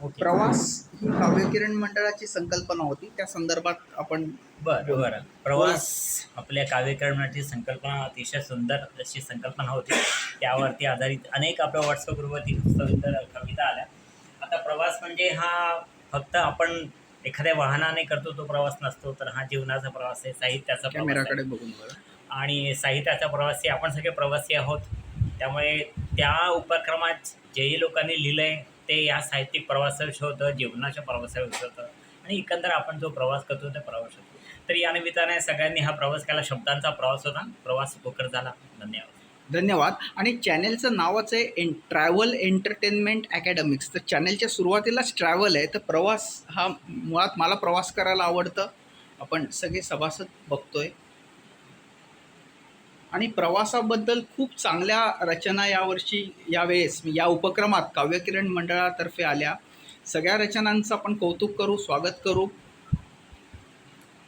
Okay. प्रवास ही काव्यकिरण मंडळाची संकल्पना होती, त्या संदर्भात आपण बरं, बोलू. बरं. प्रवास आपल्या काव्यकर्माची संकल्पना अतिशय सुंदर अशी संकल्पना होती. त्यावरती आधारित अनेक आपल्या व्हॉट्सअप ग्रुपवरती सुंदर कविता आल्या. आता प्रवास म्हणजे हा फक्त आपण एखाद्या वाहनाने करतो तो प्रवास नसतो, तर हा जीवनाचा प्रवास आहे, साहित्याचा प्रवास आहे. कॅमेराकडे बघून बघा. आणि साहित्याचा प्रवासी आपण सगळे प्रवासी आहोत. त्यामुळे त्या उपक्रमात जेही लोकांनी लिहिलं आहे ते या साहित्यिक प्रवासाविषयी होतं, जीवनाच्या प्रवासाविषयी होतं आणि एकंदर आपण जो प्रवास करतो त्या प्रवास होतो. तर या निमित्ताने सगळ्यांनी हा प्रवास केला. शब्दांचा प्रवास होता, प्रवास सुखकर झाला. धन्यवाद. धन्यवाद. आणि चॅनेलचं नावच आहे ट्रॅव्हल एंटरटेनमेंट अकॅडमिक्स. तर चॅनेलच्या सुरुवातीलाच ट्रॅव्हल आहे, तर प्रवास हा मुळात मला प्रवास करायला आवडतं. आपण सगळे सभासद बघतोय आणि प्रवासाबद्दल खूप चांगल्या रचना यावर्षी यावेळेस या उपक्रमात काव्यकिरण मंडळातर्फे आल्या. सगळ्या रचनांचं आपण कौतुक करू, स्वागत करू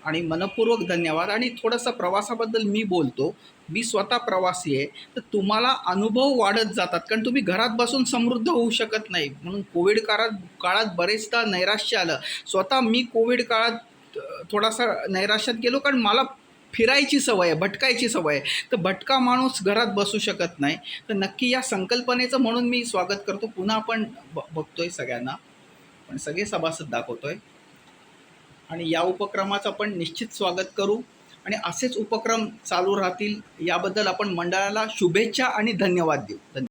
आणि मनपूर्वक धन्यवाद. आणि थोडंसं प्रवासाबद्दल मी बोलतो. मी स्वतः प्रवासी आहे, तर तुम्हाला अनुभव वाढत जातात, कारण तुम्ही घरात बसून समृद्ध होऊ शकत नाही. म्हणून कोविड काळात बरेचदा नैराश्य आलं. स्वतः मी कोविड काळात थोडासा नैराश्यात गेलो, कारण मला फिरायची सवय आहे, भटकायची सवय आहे. तर भटका माणूस घरात बसू शकत नाही. तर नक्की या संकल्पनेचं म्हणून मी स्वागत करतो. पुन्हा आपण बघतोय सगळ्यांना, पण सगळे सभासद दाखवतोय आणि या उपक्रमाचं आपण निश्चित स्वागत करू आणि असेच उपक्रम चालू राहतील याबद्दल आपण मंडळाला शुभेच्छा आणि धन्यवाद देऊ.